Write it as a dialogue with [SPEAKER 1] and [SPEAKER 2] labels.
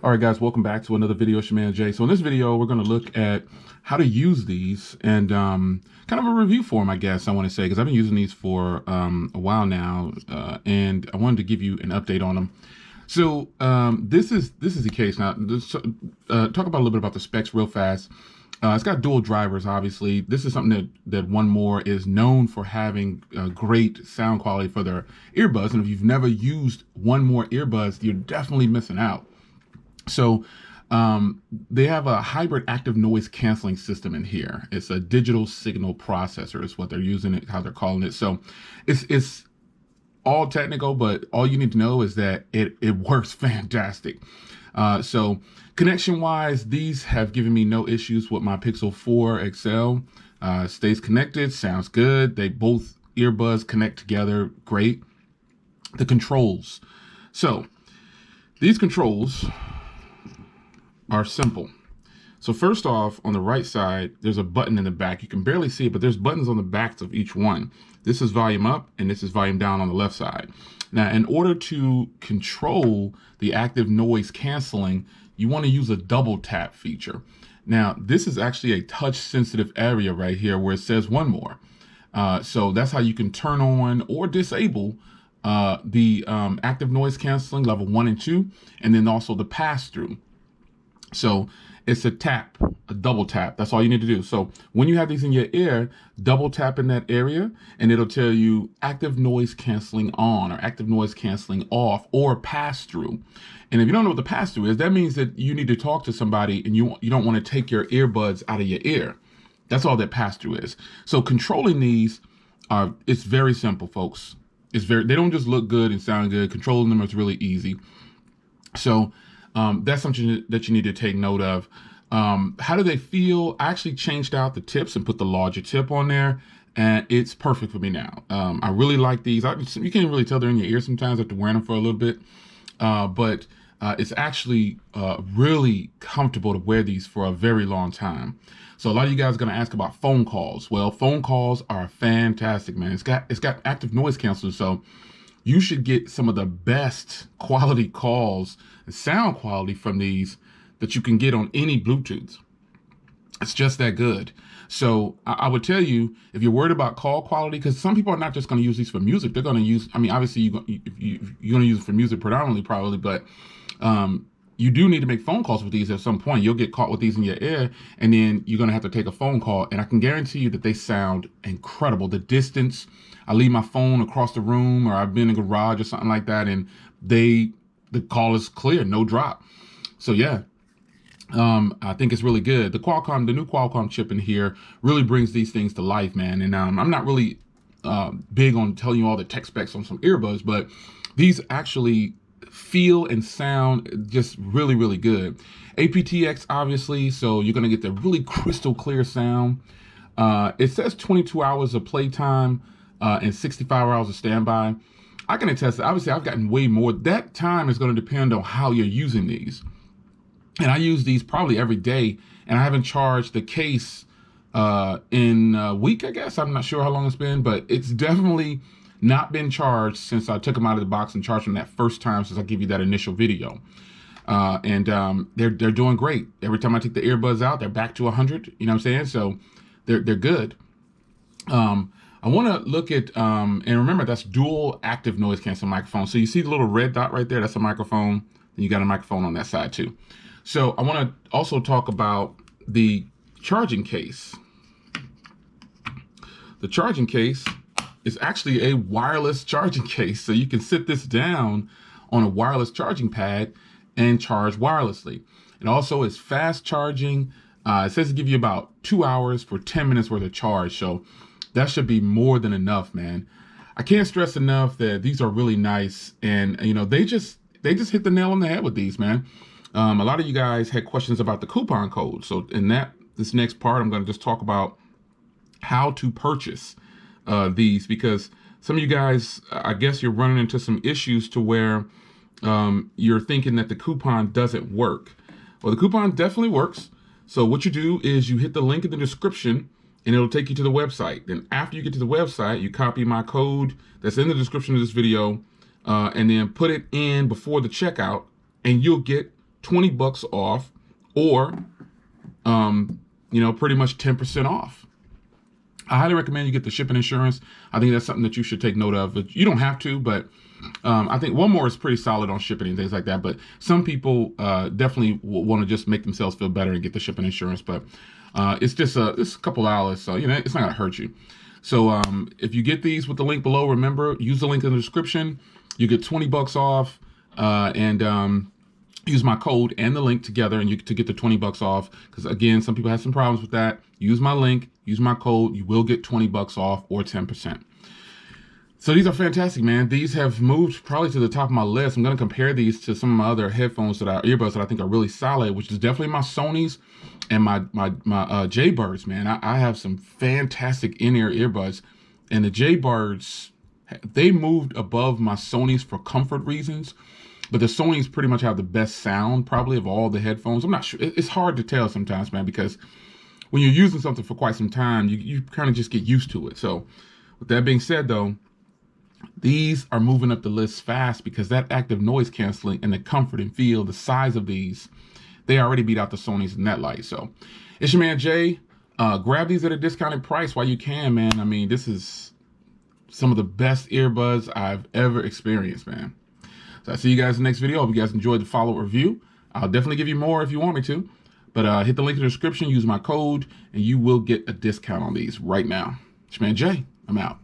[SPEAKER 1] All right, guys, welcome back to another video. It's your man Jay. So in this video, we're going to look at how to use these and kind of a review for them, I guess I want to say, because I've been using these for a while now, and I wanted to give you an update on them. So this is the case now. Talk about a little bit about the specs real fast. It's got dual drivers, obviously. This is something that One More is known for having great sound quality for their earbuds. And if you've never used One More earbuds, you're definitely missing out. So they have a hybrid active noise canceling system in here. It's a digital signal processor is what they're using it, how they're calling it. So it's all technical, but all you need to know is that it works fantastic. So connection wise, these have given me no issues with my Pixel 4 XL. Stays connected, sounds good. They both earbuds connect together, great. The controls. So these controls are simple. So first off, on the right side, there's a button in the back. You can barely see it, but there's buttons on the backs of each one. This is volume up and this is volume down on the left side. Now, in order to control the active noise canceling, you want to use a double tap feature. Now, this is actually a touch sensitive area right here where it says One More. So that's how you can turn on or disable the active noise canceling level 1 and 2, and then also the pass through. So it's a tap, a double tap. That's all you need to do. So when you have these in your ear, double tap in that area and it'll tell you active noise canceling on or active noise canceling off or pass through. And if you don't know what the pass through is, that means that you need to talk to somebody and you don't want to take your earbuds out of your ear. That's all that pass through is. So controlling these it's very simple, folks. They don't just look good and sound good. Controlling them is really easy. So that's something that you need to take note of. How do they feel? I actually changed out the tips and put the larger tip on there, and it's perfect for me now. I really like these. You can't really tell they're in your ear sometimes after wearing them for a little bit, but it's actually really comfortable to wear these for a very long time. So a lot of you guys are going to ask about phone calls. Well, phone calls are fantastic, man. It's got active noise canceling, so you should get some of the best quality calls and sound quality from these that you can get on any Bluetooth. It's just that good. So I would tell you, if you're worried about call quality, because some people are not just going to use these for music. They're going to use, I mean, obviously you're going to use it for music predominantly probably, but you do need to make phone calls with these at some point. You'll get caught with these in your ear, and then you're going to have to take a phone call. And I can guarantee you that they sound incredible. The distance, I leave my phone across the room, or I've been in a garage or something like that, and the call is clear, no drop. So yeah, I think it's really good. The new Qualcomm chip in here really brings these things to life, man. And I'm not really big on telling you all the tech specs on some earbuds, but these actually feel and sound just really, really good. aptX, obviously, so you're going to get the really crystal clear sound. It says 22 hours of playtime and 65 hours of standby. I can attest that obviously I've gotten way more. That time is going to depend on how you're using these. And I use these probably every day, and I haven't charged the case in a week, I guess. I'm not sure how long it's been, but it's definitely not been charged since I took them out of the box and charged them that first time since I gave you that initial video. And they're doing great. Every time I take the earbuds out, they're back to 100. You know what I'm saying? So they're good. I want to look at, and remember that's dual active noise canceling microphone. So you see the little red dot right there? That's a microphone. And you got a microphone on that side too. So I want to also talk about the charging case. The charging case is actually a wireless charging case. So you can sit this down on a wireless charging pad and charge wirelessly. It also is fast charging. It says to give you about 2 hours for 10 minutes worth of charge. So that should be more than enough, man. I can't stress enough that these are really nice. And, you know, they just hit the nail on the head with these, man. A lot of you guys had questions about the coupon code. So in this next part, I'm going to just talk about how to purchase these, because some of you guys, I guess you're running into some issues to where you're thinking that the coupon doesn't work. Well, the coupon definitely works. So what you do is you hit the link in the description and it'll take you to the website. Then after you get to the website, you copy my code that's in the description of this video and then put it in before the checkout, and you'll get 20 bucks off, or, pretty much 10% off. I highly recommend you get the shipping insurance. I think that's something that you should take note of. But you don't have to, but I think one more is pretty solid on shipping and things like that. But some people definitely want to just make themselves feel better and get the shipping insurance. But it's just it's a couple dollars, so it's not gonna hurt you. So if you get these with the link below, remember, use the link in the description. You get 20 bucks off, and use my code and the link together, and to get the 20 bucks off. Because again, some people have some problems with that. Use my link, use my code. You will get 20 bucks off or 10%. So these are fantastic, man. These have moved probably to the top of my list. I'm going to compare these to some of my other headphones earbuds that I think are really solid, which is definitely my Sonys and my Jaybirds, man. I have some fantastic in-ear earbuds, and the Jaybirds, they moved above my Sonys for comfort reasons. But the Sonys pretty much have the best sound probably of all the headphones. I'm not sure. It's hard to tell sometimes, man, because when you're using something for quite some time, you kind of just get used to it. So with that being said, though, these are moving up the list fast because that active noise canceling and the comfort and feel, the size of these, they already beat out the Sonys in that light. So it's your man Jay. Grab these at a discounted price while you can, man. I mean, this is some of the best earbuds I've ever experienced, man. So I'll see you guys in the next video. Hope you guys enjoyed the follow-up review. I'll definitely give you more if you want me to. But hit the link in the description, use my code, and you will get a discount on these right now. It's your man Jay. I'm out.